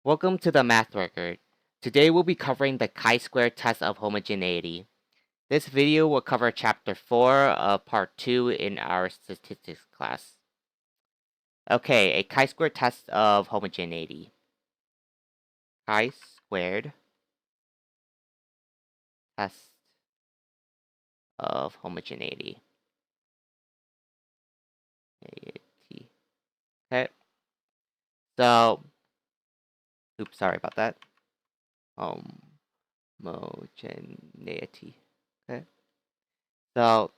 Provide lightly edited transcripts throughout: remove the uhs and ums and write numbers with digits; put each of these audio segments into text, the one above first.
Welcome to the Math Record. Today we'll be covering the chi-square test of homogeneity. This video will cover chapter 4 of part 2 in our statistics class. Okay, a chi-square test of homogeneity. Chi-squared test of homogeneity. Okay, so, oops, sorry about that. Homogeneity. Okay, so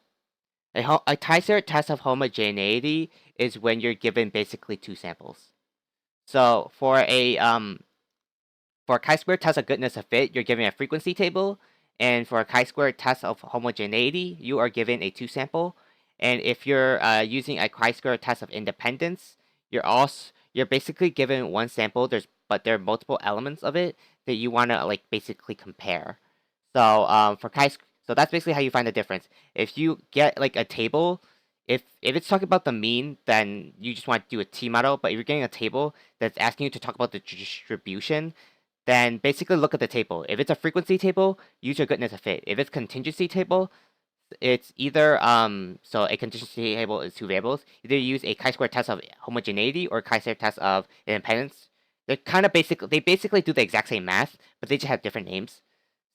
a chi-square test of homogeneity is when you're given basically two samples. So for a chi-square test of goodness of fit, you're given a frequency table, and for a chi-square test of homogeneity, you are given a two sample. And if you're using a chi-square test of independence, you're basically given one sample. But there are multiple elements of it that you want to basically compare. So so that's basically how you find the difference. If you get like a table, if it's talking about the mean, then you just want to do a T model. But if you're getting a table that's asking you to talk about the distribution, then basically look at the table. If it's a frequency table, use your goodness of fit. If it's contingency table, it's either so a contingency table is two variables. Either use a chi-square test of homogeneity or chi-square test of independence. They basically do the exact same math, but they just have different names.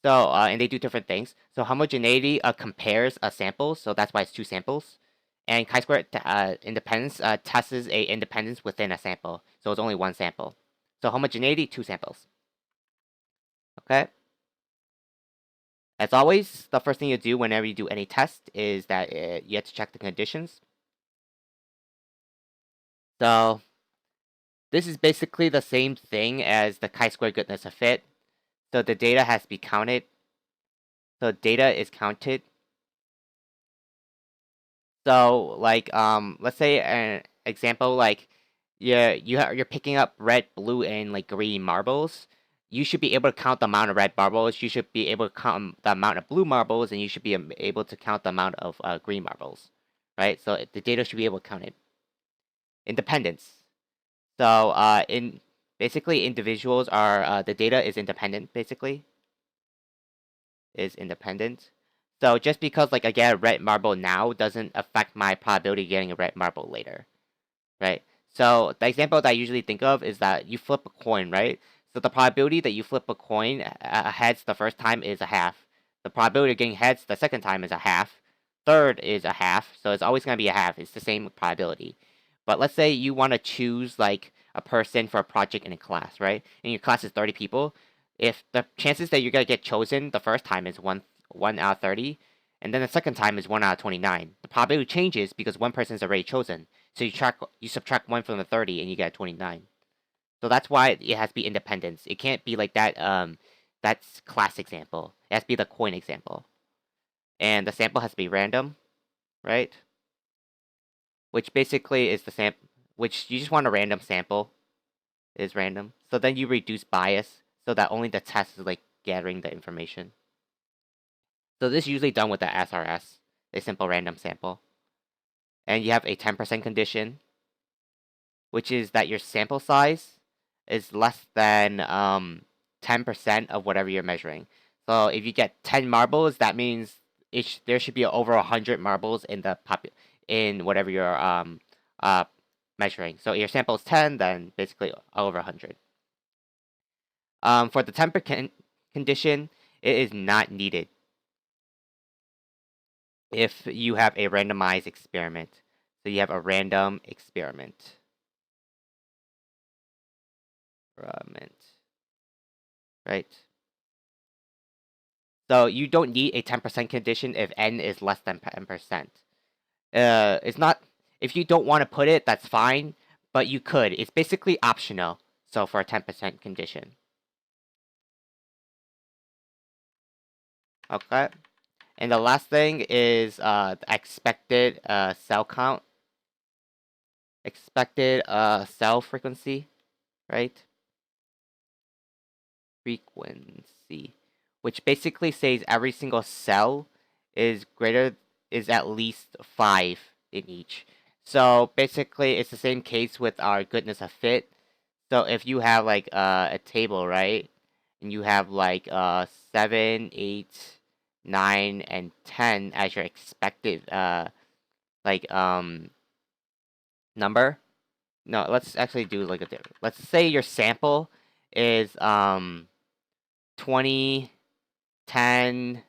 So and they do different things. So homogeneity compares a sample, so that's why it's two samples. And chi-square independence tests a independence within a sample, so it's only one sample. So homogeneity, two samples. Okay. As always, the first thing you do whenever you do any test is that you have to check the conditions. So this is basically the same thing as the chi-square goodness of fit. So the data has to be counted. So data is counted. So let's say an example you're picking up red, blue, and green marbles. You should be able to count the amount of red marbles. You should be able to count the amount of blue marbles, and you should be able to count the amount of green marbles, right? So the data should be able to count it. Independence. So in basically individuals are the data is independent. Basically, is independent. So just because I get a red marble now doesn't affect my probability of getting a red marble later, right? So the example that I usually think of is that you flip a coin, right? So the probability that you flip a coin heads the first time is a half. The probability of getting heads the second time is a half. Third is a half. So it's always going to be a half. It's the same probability. But let's say you want to choose a person for a project in a class, right? And your class is 30 people. If the chances that you're going to get chosen the first time is 1 out of 30, and then the second time is 1 out of 29, the probability changes because one person is already chosen. So you subtract 1 from the 30 and you get 29. So that's why it has to be independence. It can't be like that. That's class example. It has to be the coin example, and the sample has to be random, right? Which basically is the sample. Which you just want a random sample is random. So then you reduce bias so that only the test is gathering the information. So this is usually done with the SRS, a simple random sample, and you have a 10% condition, which is that your sample size is less than 10% of whatever you're measuring. So if you get 10 marbles, that means there should be over 100 marbles in in whatever you're measuring. So if your sample is 10, then basically over 100. For the 10% condition, it is not needed if you have a randomized experiment. So you have a random experiment. Right? So you don't need a 10% condition if n is less than 10%. It's not, if you don't want to put it, that's fine, but you could. It's basically optional. So for a 10% condition. Okay. And the last thing is expected cell count. Expected cell frequency, right? Frequency, which basically says every single cell is at least 5 in each. So basically, it's the same case with our goodness of fit. So if you have like a table, right, and you have like 7, 8, 9, and 10 as your expected like number. No, let's actually do like a different. Let's say your sample is 20, 10,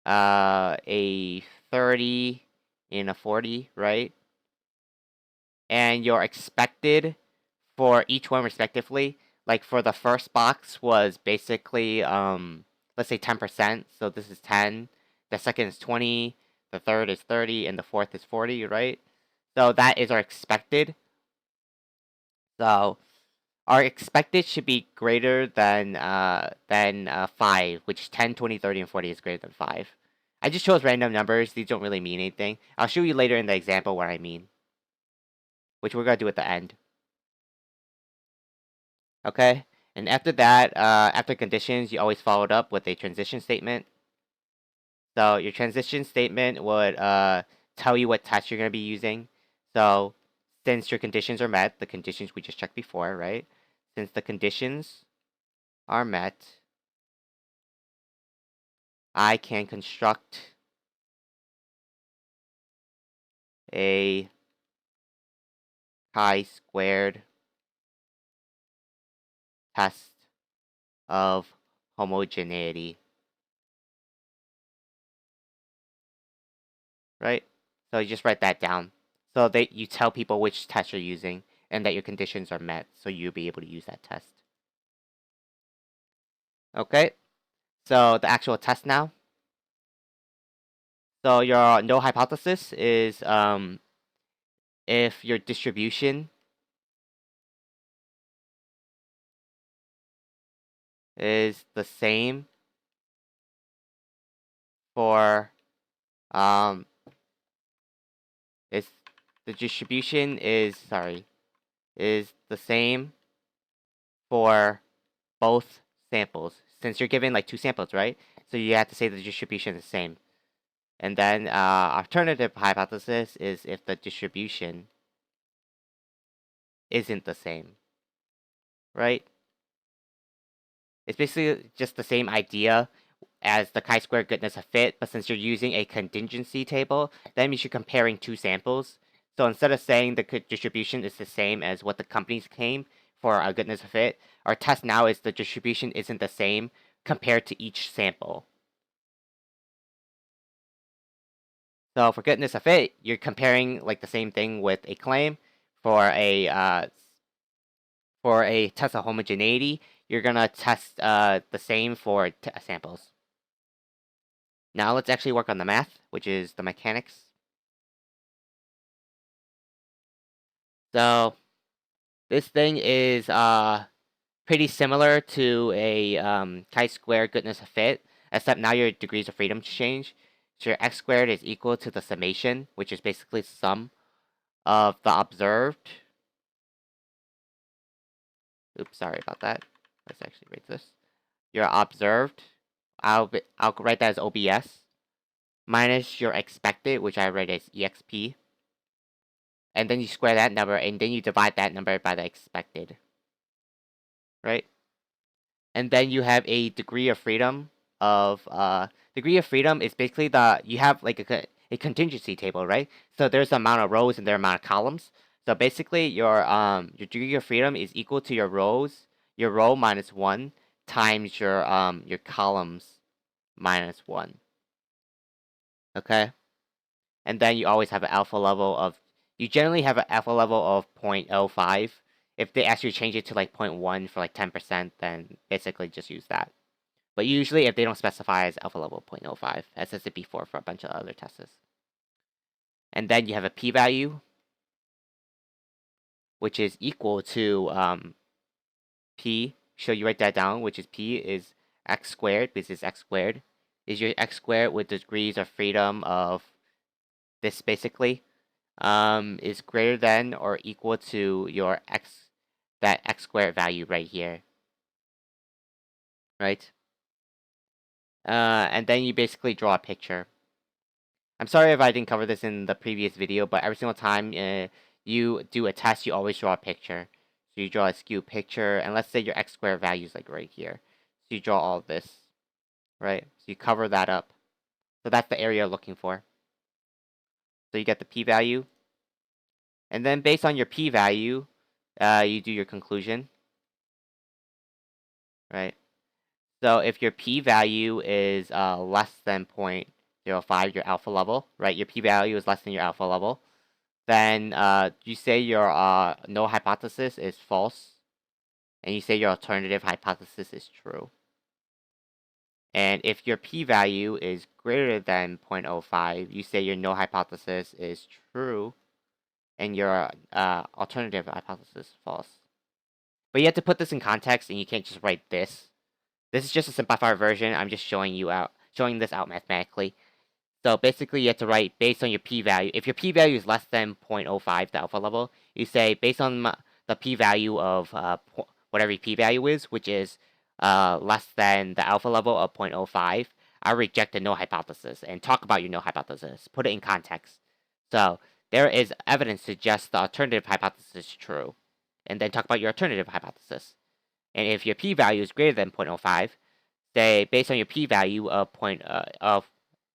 a 30, and a 40, right? And your expected for each one respectively, like for the first box was basically let's say 10%, so this is 10, the second is 20, the third is 30, and the fourth is 40, right? So that is our expected. So our expected should be greater than 5, which 10, 20, 30, and 40 is greater than 5. I just chose random numbers. These don't really mean anything. I'll show you later in the example what I mean, which we're going to do at the end. Okay? And after that, after conditions, you always follow it up with a transition statement. So your transition statement would tell you what test you're going to be using. So since your conditions are met, the conditions we just checked before, right? Since the conditions are met, I can construct a chi-squared test of homogeneity, right? So you just write that down. So that you tell people which test you're using and that your conditions are met, so you'll be able to use that test. Okay, so the actual test now. So your null hypothesis is if your distribution is the same for um is the distribution is the same for both samples, since you're given like two samples, right? So you have to say the distribution is the same. And then alternative hypothesis is if the distribution isn't the same, right? It's basically just the same idea as the chi-square goodness of fit, but since you're using a contingency table, that means you're comparing two samples. So instead of saying the distribution is the same as what the companies claim for a goodness of fit, our test now is the distribution isn't the same compared to each sample. So for goodness of fit, you're comparing like the same thing with a claim for a test of homogeneity. You're gonna test the same for samples. Now let's actually work on the math, which is the mechanics. So this thing is pretty similar to a chi-square goodness of fit, except now your degrees of freedom change. So your x squared is equal to the summation, which is basically sum of the observed. Oops, sorry about that. Let's actually write this. Your observed, I'll write that as OBS, minus your expected, which I write as EXP. And then you square that number, and then you divide that number by the expected. Right? And then you have a degree of freedom of degree of freedom is basically you have like a contingency table, right? So there's the amount of rows and the amount of columns. So basically your degree of freedom is equal to your row minus 1 times your columns minus 1. Okay? And then you always have an alpha level of you generally have an alpha level of 0.05. If they ask you to change it to like 0.1 for like 10%, then basically just use that. But usually if they don't specify as alpha level 0.05, as I said before for a bunch of other tests. And then you have a p-value, which is equal to p. So you write that down, which is p is x squared, this is x squared. Is your x squared with degrees of freedom of this basically is greater than or equal to your that x squared value right here. Right? And then you basically draw a picture. I'm sorry if I didn't cover this in the previous video, but every single time you do a test, you always draw a picture. So you draw a skewed picture, and let's say your x squared value is like right here. So you draw all of this, right? So you cover that up. So that's the area you're looking for. So you get the p-value, and then based on your p-value, you do your conclusion, right? So if your p-value is less than 0.05, your alpha level, right? Your p-value is less than your alpha level, then you say your null hypothesis is false, and you say your alternative hypothesis is true. And if your p-value is greater than 0.05, you say your null hypothesis is true, and your alternative hypothesis is false. But you have to put this in context, and you can't just write this. This is just a simplified version. I'm just showing this out mathematically. So basically, you have to write based on your p-value. If your p-value is less than 0.05, the alpha level, you say based on the p-value of whatever your p-value is, which is less than the alpha level of 0.05, I reject the null hypothesis and talk about your null hypothesis. Put it in context. So there is evidence to suggest the alternative hypothesis is true, and then talk about your alternative hypothesis. And if your p-value is greater than 0.05, say based on your p-value of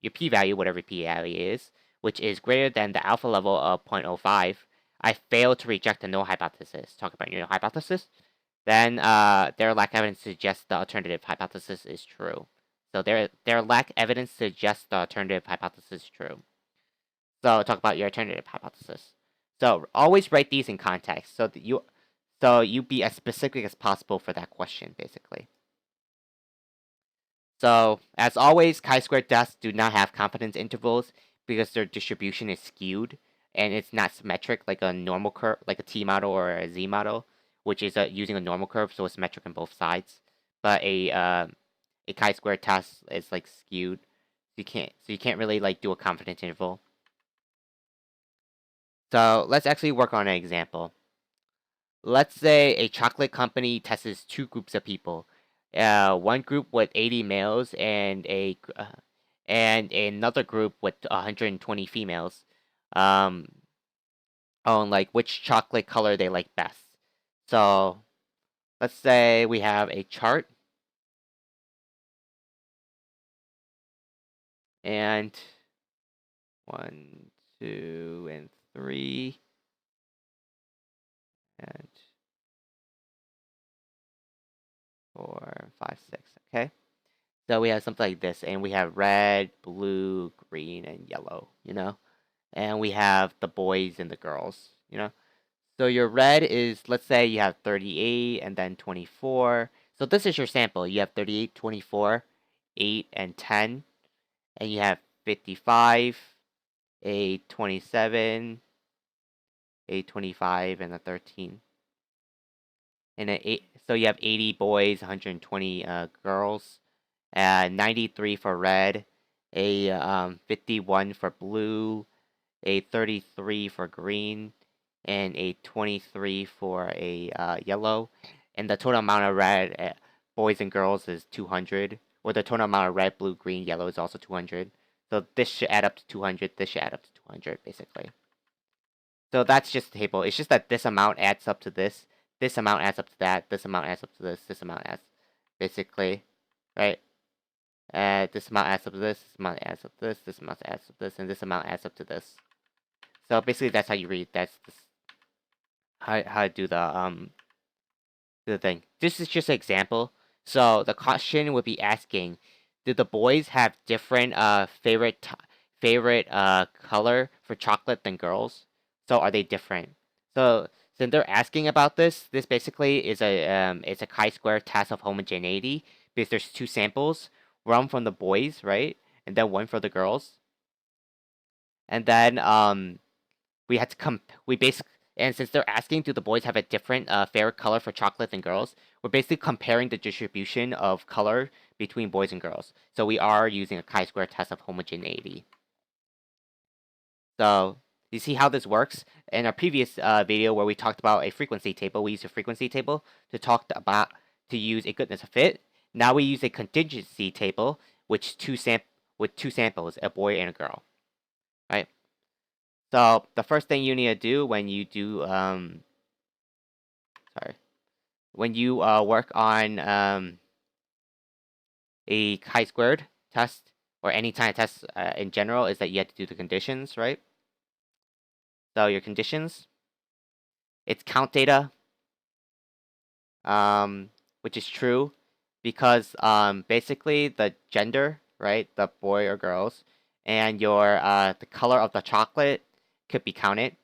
your p-value, whatever p-value is, which is greater than the alpha level of 0.05, I fail to reject the null hypothesis. Talk about your null hypothesis. Then their lack evidence suggests the alternative hypothesis is true. So their lack evidence suggests the alternative hypothesis is true. So talk about your alternative hypothesis. So always write these in context so that you be as specific as possible for that question, basically. So, as always, chi-squared tests do not have confidence intervals because their distribution is skewed and it's not symmetric like a normal curve, like a t model or a z model, which is using a normal curve, so it's symmetric on both sides. But a chi-squared test is like skewed, you can't really like do a confidence interval. So let's actually work on an example. Let's say a chocolate company tests two groups of people. One group with 80 males and another group with 120 females. Um, on like which chocolate color they like best. So let's say we have a chart and 1, 2, and 3 and 4, 5, 6. Okay. So we have something like this, and we have red, blue, green, and yellow, and we have the boys and the girls. So your red is, let's say you have 38 and then 24. So this is your sample. You have 38, 24, 8, and 10. And you have 55, a 27, a 25, and a 13. And so you have 80 boys, 120 girls. 93 for red, a 51 for blue, a 33 for green, and a 23 for a yellow. And the total amount of red boys and girls is 200. Or the total amount of red, blue, green, yellow is also 200. So this should add up to 200. This should add up to 200, basically. So that's just the table. It's just that this amount adds up to this. This amount adds up to that. This amount adds up to this. This amount adds, basically, right? This amount adds up to this amount adds up to this amount adds up to this, and this amount adds up to this. So basically, that's how you read. That's how to do the thing. This is just an example. So the question would be asking, do the boys have different favorite color for chocolate than girls? So are they different? So since they're asking about this, this basically is it's a chi-square test of homogeneity because there's two samples, one from the boys, right, and then one for the girls, and then we had to we basically, and since they're asking do the boys have a different favorite color for chocolate than girls, we're basically comparing the distribution of color between boys and girls. So we are using a chi-square test of homogeneity. So you see how this works? In our previous video where we talked about a frequency table, we used a frequency table to use a goodness of fit. Now we use a contingency table with two samples, a boy and a girl, right? So the first thing you need to do when you do sorry, when you work on a chi-squared test or any kind of test in general, is that you have to do the conditions, right? So your conditions, it's count data, which is true because basically the gender, right, the boy or girls, and your the color of the chocolate could be counted.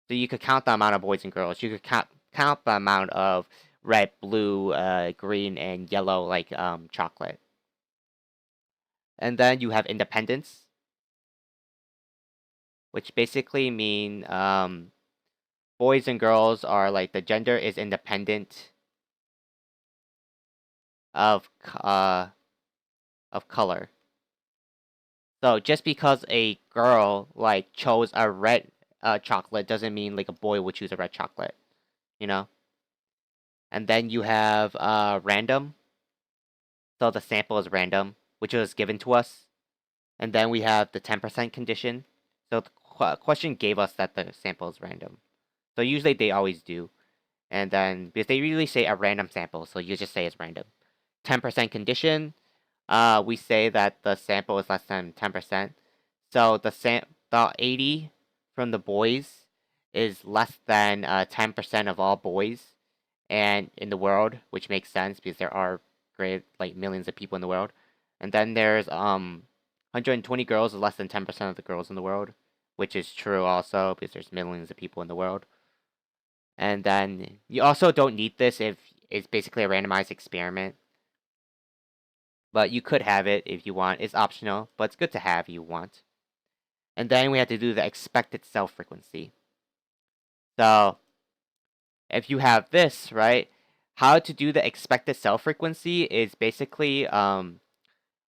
So you could count the amount of boys and girls. You could count the amount of red, blue, green, and yellow like chocolate. And then you have independence, which basically mean boys and girls are like the gender is independent of color. So just because a girl like chose a red chocolate doesn't mean like a boy would choose a red chocolate, you know. And then you have random. So the sample is random, which was given to us. And then we have the 10% condition. So the question gave us that the sample is random. So usually they always do. And then because they usually say a random sample, so you just say it's random. 10% condition, we say that the sample is less than 10%. So the 80 from the boys is less than 10% of all boys and in the world, which makes sense because there are great like millions of people in the world. And then there's 120 girls is less than 10% of the girls in the world, which is true also because there's millions of people in the world. And then you also don't need this if it's basically a randomized experiment. But you could have it if you want. It's optional, but it's good to have if you want. And then we have to do the expected cell frequency. So if you have this, right, how to do the expected cell frequency is basically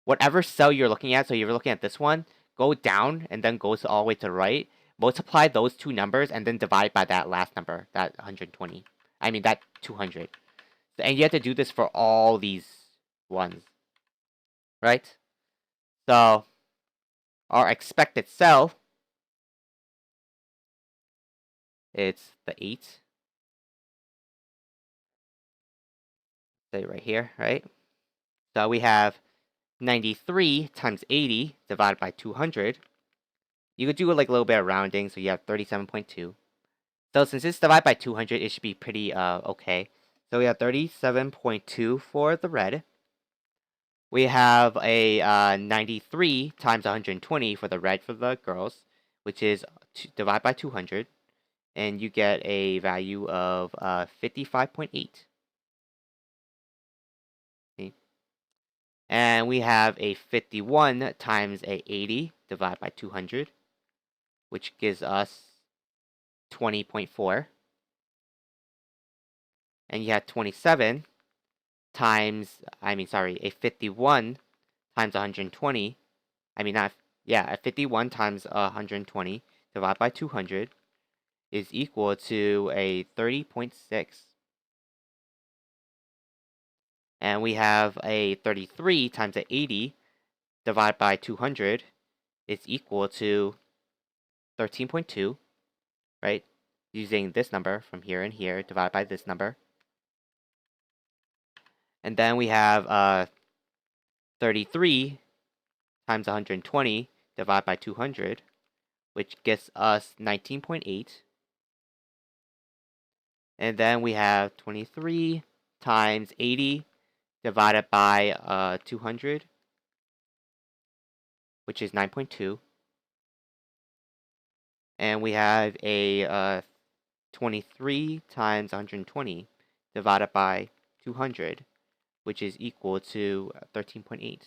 whatever cell you're looking at. So you're looking at this one, go down and then goes all the way to the right. Multiply those two numbers and then divide by that last number, that 120. I mean, that 200. And you have to do this for all these ones, right? So our expected cell, it's the 8. Say right here, right? So we have 93 times 80 divided by 200. You could do it like a little bit of rounding, so you have 37.2. So since it's divided by 200, it should be pretty okay. So we have 37.2 for the red. We have a 93 times 120 for the red for the girls, which is divided by 200. And you get a value of 55.8. See? And we have a 51 times a 80 divided by 200, which gives us 20.4. And you have 27 times, a 51 times 120. A 51 times 120 divided by 200 is equal to a 30.6. And we have a 33 times a 80 divided by 200 is equal to 13.2, right? Using this number from here and here divided by this number. And then we have 33 times 120 divided by 200, which gets us 19.8. And then we have 23 times 80 divided by 200, which is 9.2. And we have a 23 times 120 divided by 200, which is equal to 13.8.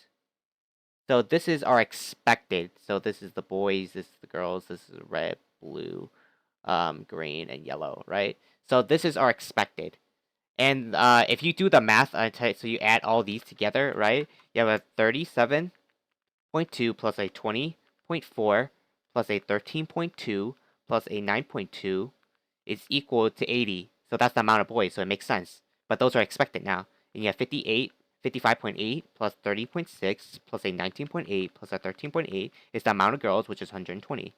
So this is our expected. So this is the boys, this is the girls, this is red, blue, green, and yellow, right? So this is our expected. And if you do the math, so you add all these together, right? You have a 37.2 plus a 20.4 plus a 13.2 plus a 9.2 is equal to 80. So that's the amount of boys, so it makes sense. But those are expected now. And you have 55.8 plus 30.6 plus a 19.8 plus a 13.8 is the amount of girls, which is 120.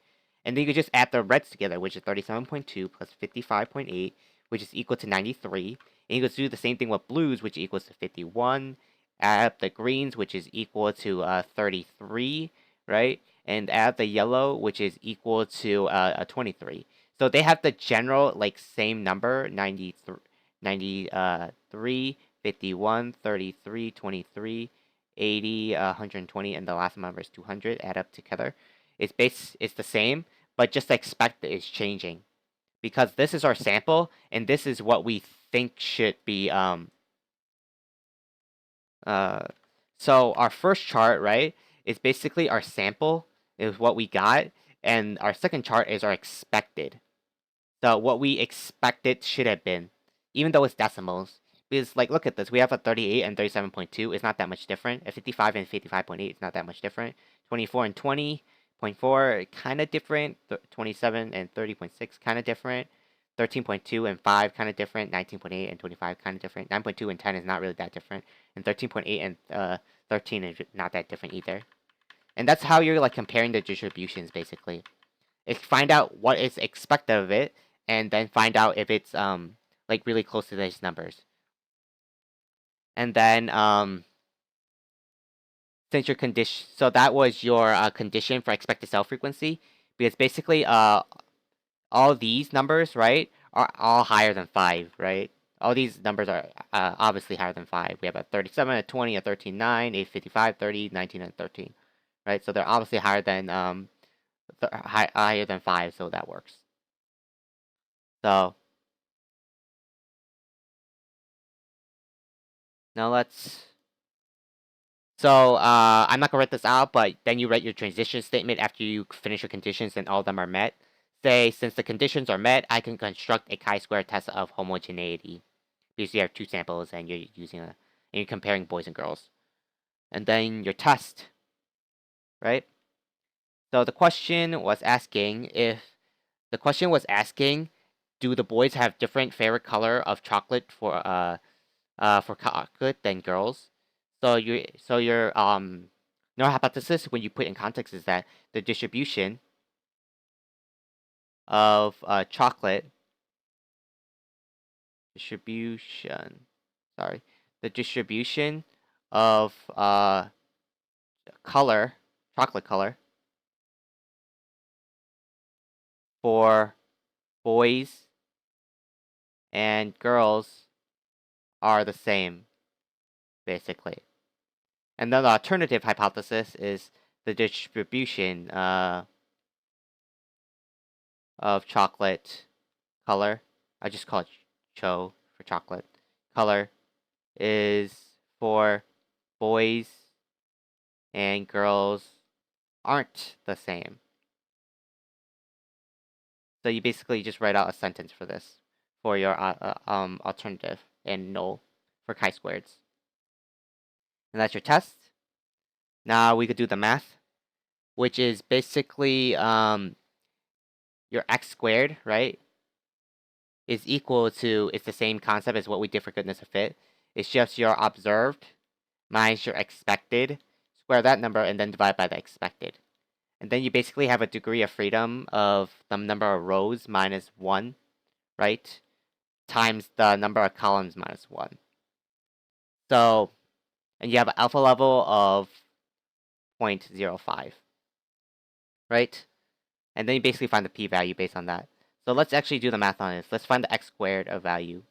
And then you could just add the reds together, which is 37.2 plus 55.8, which is equal to 93. And you can do the same thing with blues, which equals to 51. Add up the greens, which is equal to 33, right? And add the yellow, which is equal to 23. So they have the general like same number, 93, 51, 33, 23, 80, 120, and the last number is 200. Add up together. It's the same, but just the expected is changing because this is our sample and this is what we think should be so our first chart, right, is basically our sample is what we got, and our second chart is our expected. So what we expected should have been, even though it's decimals. Because like look at this, we have a 38 and 37.2. It's not that much different. A 55 and 55.8 is not that much different. 24 and 20.4 kind of different. 27 and 30.6 kind of different. 13.2 and 5 kind of different. 19.8 and 25 kind of different. 9.2 and 10 is not really that different. And 13.8 and 13 is not that different either. And that's how you're like comparing the distributions basically. Find out what is expected of it, and then find out if it's like really close to these numbers. And then since your condition, so that was your condition for expected cell frequency, because basically all these numbers, right, are all higher than 5, right? All these numbers are obviously higher than 5. We have a 37, a 20, a 13, 9, a 55, 30, 19, and 13, right? So they're obviously higher than higher than 5, so that works. So now let's. So I'm not gonna write this out, but then you write your transition statement after you finish your conditions and all of them are met. Say, since the conditions are met, I can construct a chi-square test of homogeneity. Because you have two samples and you're using and you're comparing boys and girls. And then your test, right? So the question was asking do the boys have different favorite color of chocolate for chocolate than girls? So your null hypothesis when you put in context is that the distribution of chocolate distribution sorry the distribution of color chocolate color for boys and girls are the same basically. And then the alternative hypothesis is the distribution of chocolate color. I just call it cho for chocolate color is for boys and girls aren't the same. So you basically just write out a sentence for this for your alternative and null for chi-squareds. And that's your test. Now we could do the math, which is basically your x squared, right, is equal to, it's the same concept as what we did for goodness of fit. It's just your observed minus your expected, square that number, and then divide by the expected. And then you basically have a degree of freedom of the number of rows minus 1, right, times the number of columns minus 1. So, and you have an alpha level of 0.05, right? And then you basically find the p-value based on that. So let's actually do the math on this. Let's find the x squared of value,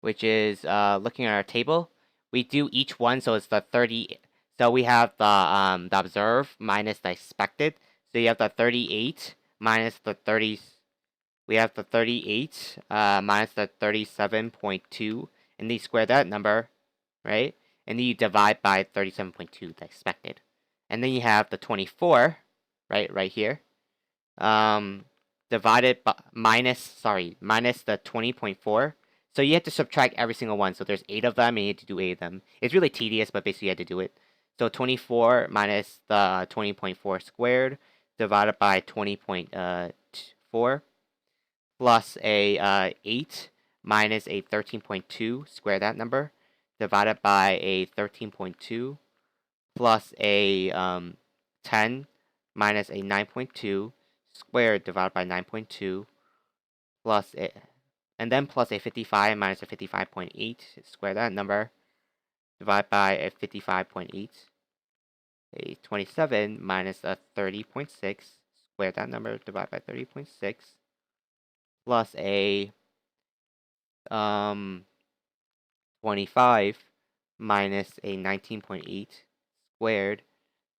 which is looking at our table. We do each one, so it's the 30. So we have the observed minus the expected. So you have the 38 minus the 30. We have the 38 minus the 37.2, and then you square that number, right? And then you divide by 37.2, the expected. And then you have the 24, right here. Divided by minus the 20.4. So you have to subtract every single one. So there's 8 of them, and you have to do 8 of them. It's really tedious, but basically you have to do it. So 24 minus the 20.4 squared divided by 20.4 plus a 8 minus a 13.2, square that number, divided by a 13.2 plus a 10 minus a 9.2 squared divided by 9.2 plus it, and then plus a 55 minus a 55.8, square that number, divide by a 55.8, a 27 minus a 30.6, square that number, divide by 30.6, plus a 25 minus a 19.8 squared,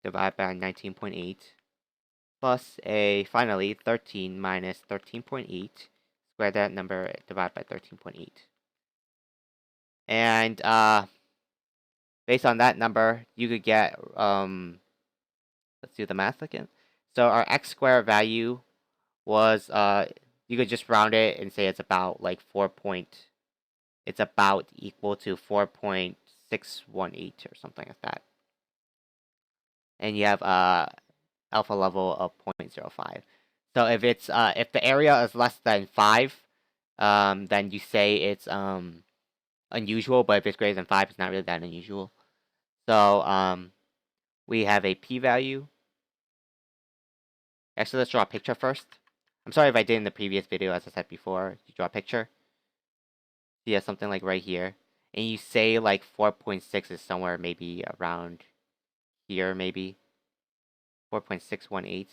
divide by 19.8, plus a, finally, 13 minus 13.8, square that number, divide by 13.8. And based on that number, you could get, let's do the math again. So our x squared value was, you could just round it and say it's about like it's about equal to 4.618 or something like that. And you have alpha level of 0.05. So if it's if the area is less than 5, then you say it's unusual, but if it's greater than 5, it's not really that unusual. So we have a p-value. Actually, let's draw a picture first. I'm sorry if I did in the previous video, as I said before. You draw a picture. So you have something like right here. And you say like 4.6 is somewhere maybe around here, maybe. 4.618.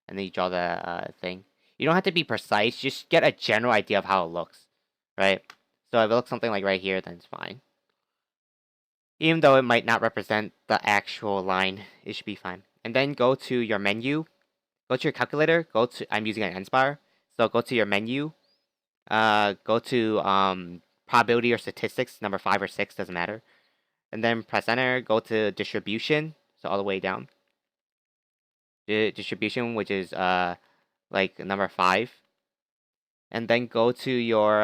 And then you draw the thing. You don't have to be precise. Just get a general idea of how it looks. Right? So if it looks something like right here, then it's fine. Even though it might not represent the actual line, it should be fine. And then go to your menu. Go to your calculator. I'm using an nSpire. So go to your menu. Go to probability or statistics, number 5 or 6, doesn't matter. And then press enter. Go to distribution. So all the way down. Distribution, which is like number 5. And then go to your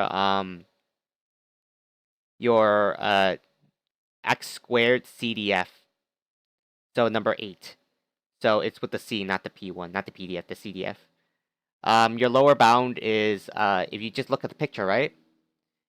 x squared CDF. So number 8. So it's with the C, not the P1, not the PDF, the CDF. Your lower bound is, if you just look at the picture, right?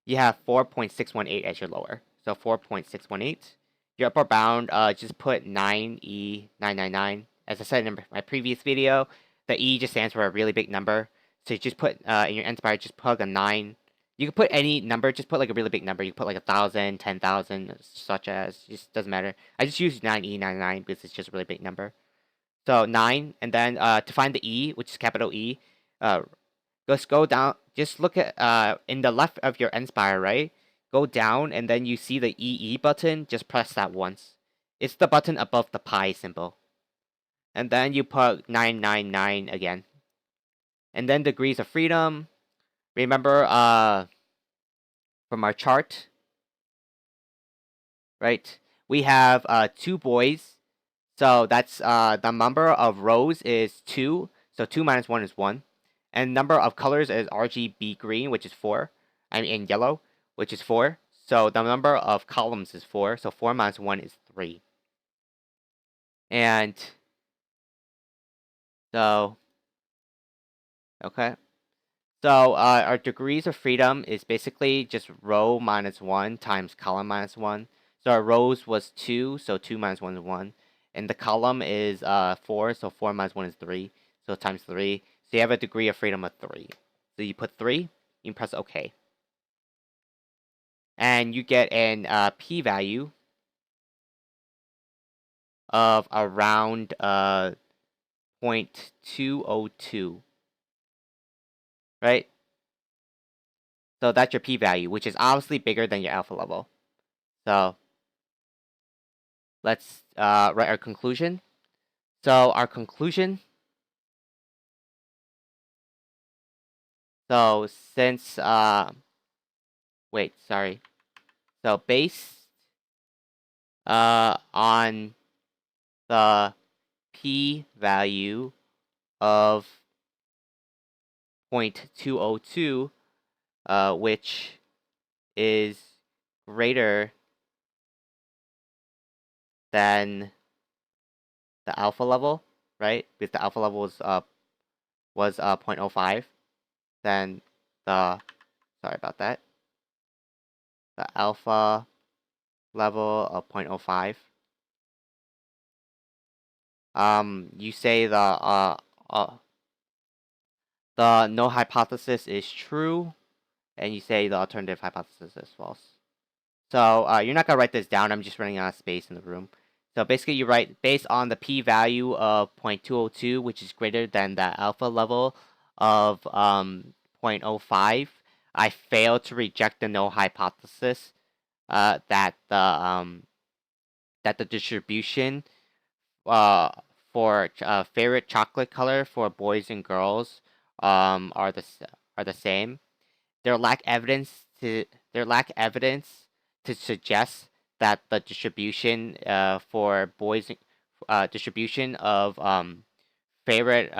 You have 4.618 as your lower. So 4.618. Your upper bound, just put 9E999. As I said in my previous video, the E just stands for a really big number. So you just put, in your nSpire, just plug a 9. You can put any number, just put like a really big number. You can put like 1,000, 10,000, such as, just doesn't matter. I just use 9E99 because it's just a really big number. So 9, and then to find the E, which is capital E, just go down. Just look at in the left of your nSpire, right? Go down, and then you see the EE button. Just press that once. It's the button above the pi symbol. And then you put 999 again. And then degrees of freedom. Remember, from our chart, right? We have 2 boys. So that's the number of rows is 2. So 2 minus 1 is 1. And number of colors is RGB green, which is 4. I mean, in yellow, which is 4. So the number of columns is 4. So 4 minus 1 is 3. And so, okay. So our degrees of freedom is basically just row minus 1 times column minus 1. So our rows was 2, so 2 minus 1 is 1. And the column is 4, so 4 minus 1 is 3. So times 3. So you have a degree of freedom of 3. So you put 3, you press OK. And you get an p-value of around 0.202. Right? So that's your p-value, which is obviously bigger than your alpha level. So let's write our conclusion. So our conclusion. So since wait, sorry. So based on the p-value of 0.202, which is greater than the alpha level, right? Because the alpha level was 0.05, then sorry about that. The alpha level of 0.05. You say the null hypothesis is true, and you say the alternative hypothesis is false. So you're not gonna write this down. I'm just running out of space in the room. So basically, you write based on the p-value of 0.202, which is greater than the alpha level of 0.05. I failed to reject the null hypothesis that the distribution uh, for favorite chocolate color for boys and girls are the same. There lack evidence to there lack evidence to suggest that the distribution for boys distribution of favorite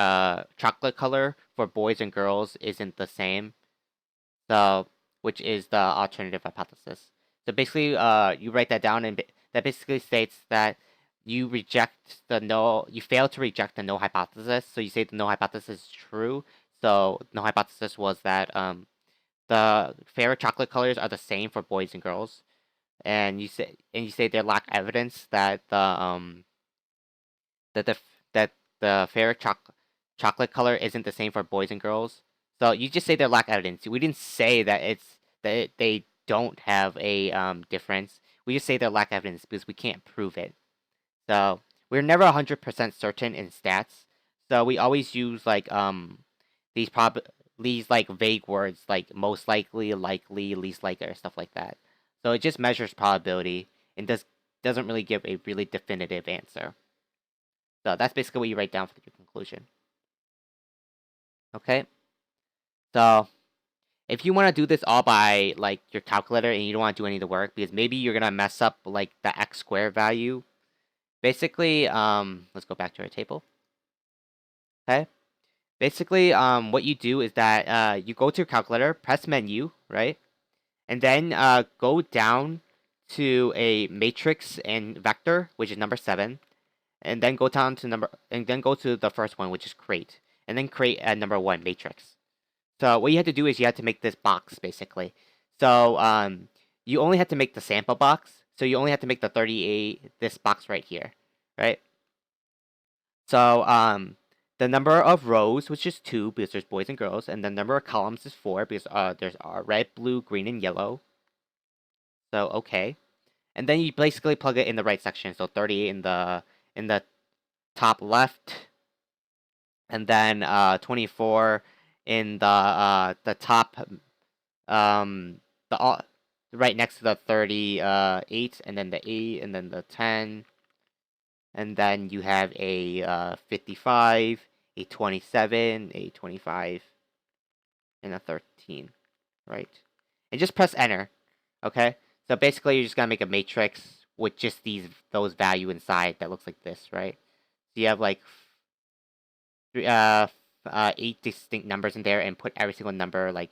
chocolate color for boys and girls isn't the same. So, which is the alternative hypothesis. So basically, you write that down, and that basically states that you fail to reject the null hypothesis. So you say the null hypothesis is true. So null hypothesis was that the favorite chocolate colors are the same for boys and girls, and you say there lack evidence that that the that the favorite chocolate color isn't the same for boys and girls. So you just say there lack evidence. We didn't say that they don't have a difference. We just say there lack evidence because we can't prove it. So we're never 100% certain in stats. So we always use like these these like vague words like most likely, likely, least likely, or stuff like that. So it just measures probability and doesn't really give a really definitive answer. So that's basically what you write down for your conclusion. Okay. So if you want to do this all by like your calculator and you don't want to do any of the work because maybe you're gonna mess up like the x squared value. Basically, let's go back to our table. Okay. Basically, what you do is that you go to your calculator, press menu, right, and then go down to a matrix and vector, which is number 7, and then go down to the first one, which is create, and then create a number 1 matrix. So what you have to do is you have to make this box basically. So you only have to make the sample box. So you only have to make the 38 this box right here, right? So the number of rows, which is 2 because there's boys and girls, and the number of columns is 4 because there's red, blue, green, and yellow. So okay, and then you basically plug it in the right section. So 38 in the top left, and then 24 in the top the right next to the 38, and then the 8, and then the 10, and then you have a 55, a 27, a 25, and a 13, right? And just press enter, okay? So basically, you're just gonna make a matrix with just those value inside that looks like this, right? So you have like 8 distinct numbers in there, and put every single number like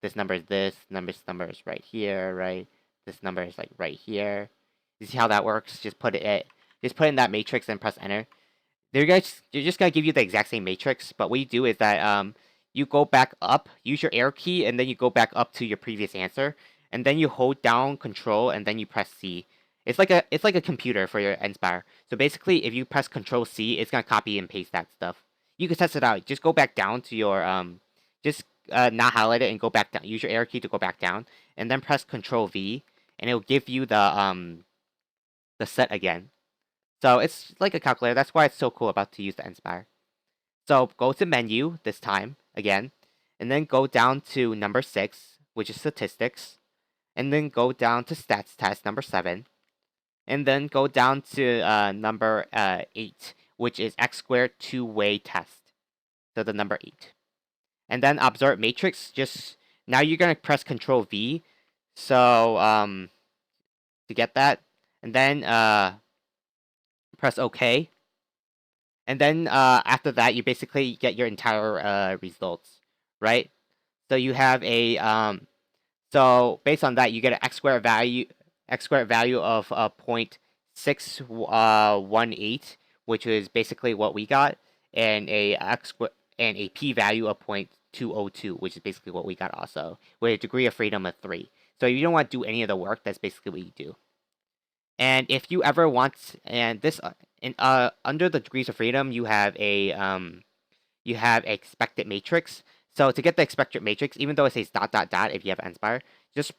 this number is this number is right here, right? This number is like right here. You see how that works? Just put it in that matrix and press enter. They're just gonna give you the exact same matrix, but what you do is that you go back up, use your arrow key, and then you go back up to your previous answer, and then you hold down Control, and then you press C. It's like a computer for your Nspire. So basically, if you press Control C, it's gonna copy and paste that stuff. You can test it out. Just go back down to your just not highlight it and go back down. Use your arrow key to go back down, and then press Control V, and it'll give you the set again. So it's like a calculator. That's why it's so cool about to use the Nspire. So go to menu this time again, and then go down to number 6, which is statistics, and then go down to stats test number 7, and then go down to number 8, which is x squared two-way test. So the number 8, and then observe matrix. Just now you're gonna press Control V, so to get that, and then press OK. And then after that, you basically get your entire results, right? So you have a so based on that, you get an x squared value of 0.618, which is basically what we got, and a p value of 0.202, which is basically what we got also, with a degree of freedom of 3. So if you don't want to do any of the work, that's basically what you do. And if you ever want, and this under the degrees of freedom, you have expected matrix. So to get the expected matrix, even though it says dot dot dot, if you have nspire, just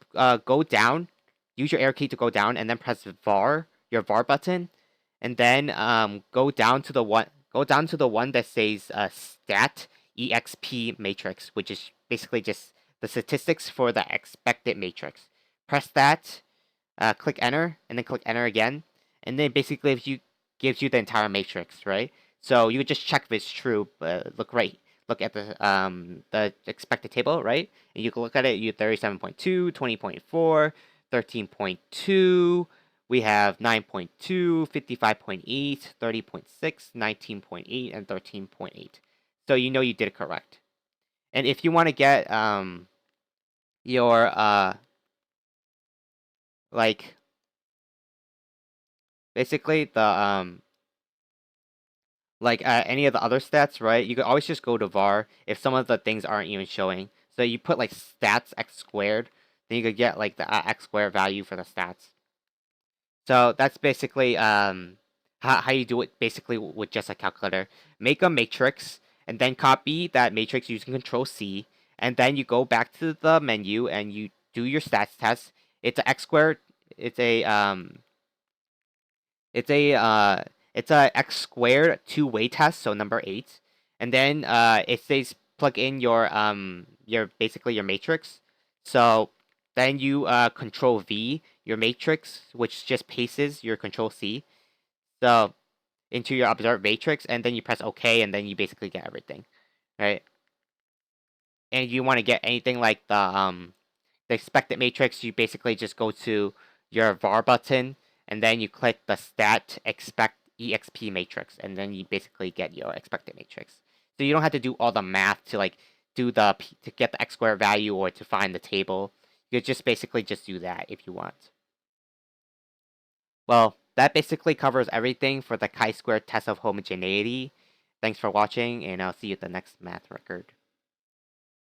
go down, use your arrow key to go down, and then press var, your var button, and then go down to the one that says stat exp matrix, which is basically just the statistics for the expected matrix. Press that, click enter, and then click enter again, and then basically if you gives you the entire matrix, right? So you would just check if it's true. Look at the expected table, right? And you can look at it. You 37.2, 20.4, 13.2. We have 9.2, 55.8, 30.6, 19.8, and 13.8. So you know you did it correct. And if you want to get your like basically the any of the other stats, right? You can always just go to var if some of the things aren't even showing. So you put like stats x squared, then you could get like the x squared value for the stats. So that's basically how you do it basically with just a calculator. Make a matrix and then copy that matrix using Control C, and then you go back to the menu and you do your stats test. It's a x squared. It's a it's a x squared two-way test, so number 8, and then it says plug in your basically your matrix. So then you Control V your matrix, which just pastes your Control C, so into your observed matrix, and then you press OK, and then you basically get everything, right? And if you want to get anything like the expected matrix, you basically just go to your var button and then you click the stat expect exp matrix, and then you basically get your expected matrix. So you don't have to do all the math to like to get the x squared value or to find the table. You just basically just do that if you want. Well, that basically covers everything for the chi-square test of homogeneity. Thanks for watching, and I'll see you at the next math record.